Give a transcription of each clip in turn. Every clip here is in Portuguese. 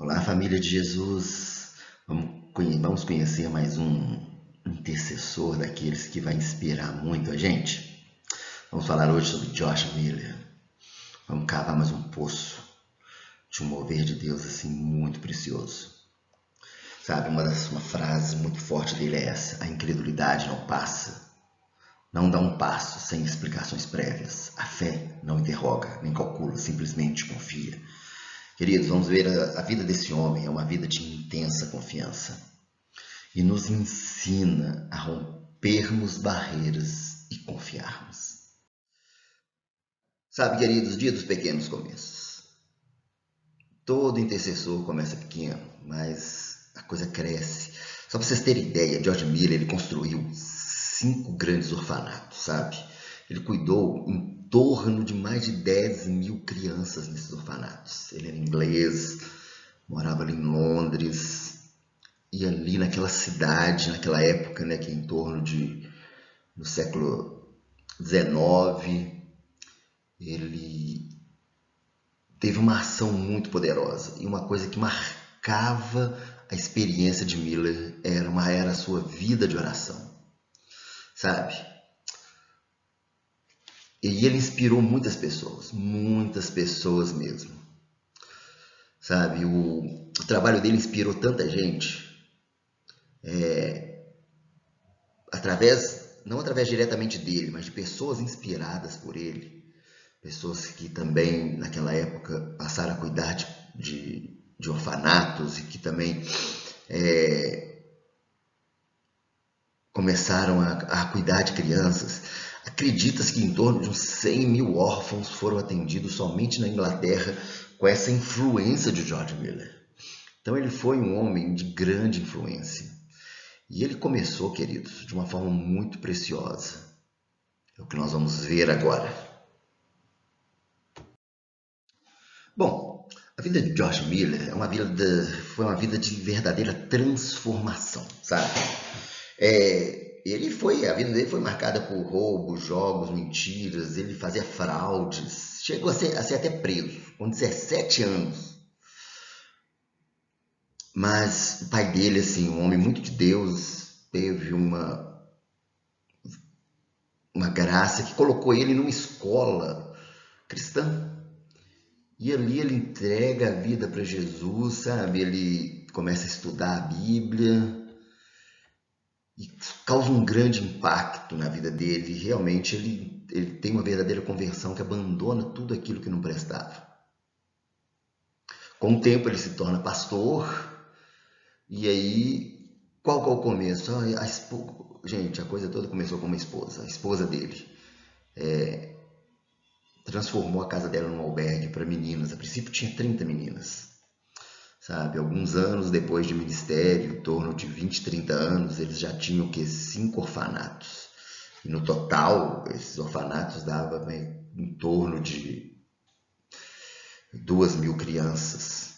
Olá, família de Jesus. Vamos conhecer mais um intercessor daqueles que vai inspirar muito a gente. Vamos falar hoje sobre Josh Miller. Vamos cavar mais um poço de um mover de Deus assim muito precioso. Sabe, uma frase muito forte dele é essa: a incredulidade não passa. Não dá um passo sem explicações prévias. A fé não interroga, nem calcula, simplesmente confia. Queridos, vamos ver a vida desse homem, é uma vida de intensa confiança. E nos ensina a rompermos barreiras e confiarmos. Sabe, queridos, dia dos pequenos começos. Todo intercessor começa pequeno, mas a coisa cresce. Só para vocês terem ideia, George Miller ele construiu 5 grandes orfanatos, sabe? Ele cuidou em torno de mais de 10.000 crianças nesses orfanatos. Ele era inglês, morava ali em Londres, e ali naquela cidade, naquela época, né, que é em torno no século XIX, ele teve uma ação muito poderosa. E uma coisa que marcava a experiência de Miller era a sua vida de oração, sabe? E ele inspirou muitas pessoas mesmo. Sabe, o trabalho dele inspirou tanta gente, não através diretamente dele, mas de pessoas inspiradas por ele, pessoas que também naquela época passaram a cuidar de orfanatos e que também começaram a cuidar de crianças. Acredita-se que em torno de uns 100.000 órfãos foram atendidos somente na Inglaterra com essa influência de George Miller. Então ele foi um homem de grande influência. E ele começou, queridos, de uma forma muito preciosa. É o que nós vamos ver agora. Bom, a vida de George Miller foi uma vida de verdadeira transformação, sabe? A vida dele foi marcada por roubos, jogos, mentiras, ele fazia fraudes, chegou a ser até preso, com 17 anos. Mas o pai dele, assim, um homem muito de Deus, teve uma graça que colocou ele numa escola cristã. E ali ele entrega a vida para Jesus, sabe? Ele começa a estudar a Bíblia e causa um grande impacto na vida dele. Realmente ele tem uma verdadeira conversão que abandona tudo aquilo que não prestava. Com o tempo ele se torna pastor. E aí, qual que é o começo? Gente, a coisa toda começou com uma esposa. A esposa dele transformou a casa dela num albergue para meninas. A princípio tinha 30 meninas. Sabe, alguns anos depois de ministério, em torno de 20, 30 anos, eles já tinham o quê? 5 orfanatos. E no total, esses orfanatos davam em torno de 2.000 crianças.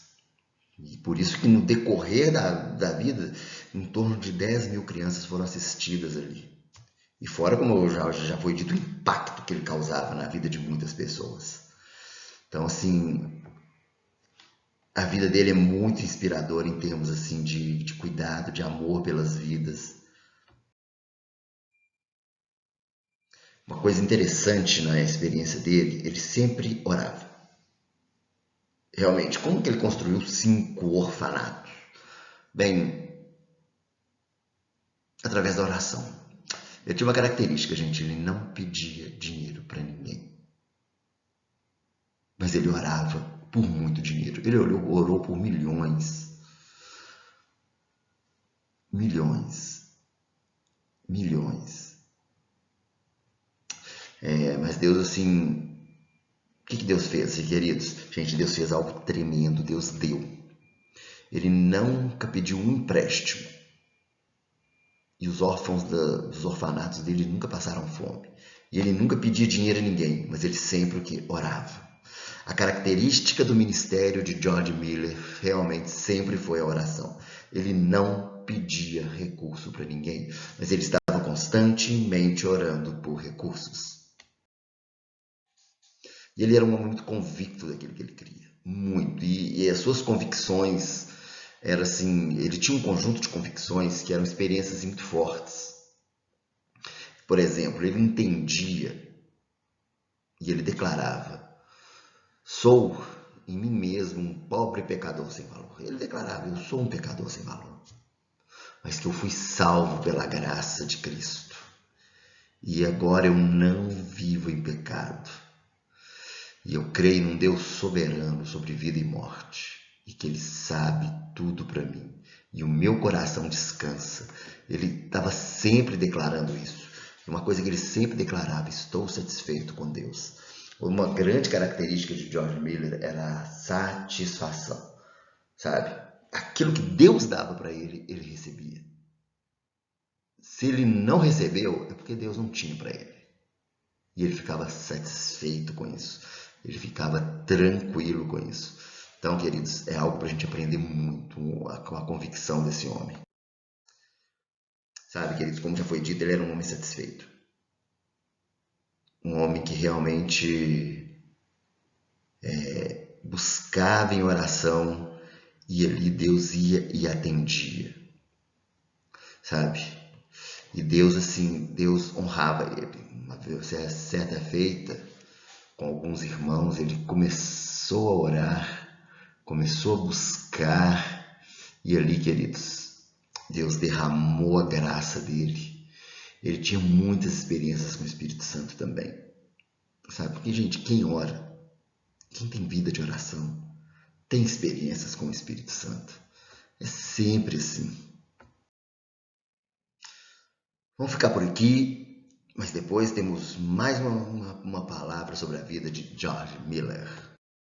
E por isso que no decorrer da vida, em torno de 10.000 crianças foram assistidas ali. E fora, como já foi dito, o impacto que ele causava na vida de muitas pessoas. Então, assim, a vida dele é muito inspiradora em termos assim de cuidado, de amor pelas vidas. Uma coisa interessante na experiência dele, ele sempre orava. Realmente, como que ele construiu 5 orfanatos? Bem, através da oração. Ele tinha uma característica, gente, ele não pedia dinheiro para ninguém. Mas ele orava por muito dinheiro. Ele orou por milhões. Milhões. Milhões. Mas Deus, assim, o que Deus fez, queridos? Gente, Deus fez algo tremendo, Deus deu. Ele nunca pediu um empréstimo. E os órfãos dos orfanatos dele nunca passaram fome. E ele nunca pedia dinheiro a ninguém, mas ele sempre o que? Orava. A característica do ministério de George Miller realmente sempre foi a oração. Ele não pedia recurso para ninguém, mas ele estava constantemente orando por recursos. E ele era um homem muito convicto daquilo que ele queria. muito. E as suas convicções era assim, ele tinha um conjunto de convicções que eram experiências muito fortes. Por exemplo, ele entendia e ele declarava: sou em mim mesmo um pobre pecador sem valor. Ele declarava: eu sou um pecador sem valor, mas que eu fui salvo pela graça de Cristo. E agora eu não vivo em pecado. E eu creio num Deus soberano sobre vida e morte, e que Ele sabe tudo para mim. E o meu coração descansa. Ele estava sempre declarando isso. Uma coisa que ele sempre declarava: estou satisfeito com Deus. Uma grande característica de George Miller era a satisfação, sabe? Aquilo que Deus dava para ele, ele recebia. Se ele não recebeu, é porque Deus não tinha para ele. E ele ficava satisfeito com isso. Ele ficava tranquilo com isso. Então, queridos, é algo para a gente aprender muito com a convicção desse homem. Sabe, queridos, como já foi dito, ele era um homem satisfeito. Um homem que realmente buscava em oração e ali Deus ia e atendia. Sabe? E Deus, assim, Deus honrava ele. Uma certa feita, com alguns irmãos, ele começou a orar, começou a buscar, e ali, queridos, Deus derramou a graça dele. Ele tinha muitas experiências com o Espírito Santo também, sabe? Porque, gente, quem ora, quem tem vida de oração, tem experiências com o Espírito Santo. É sempre assim. Vamos ficar por aqui, mas depois temos mais uma palavra sobre a vida de George Miller.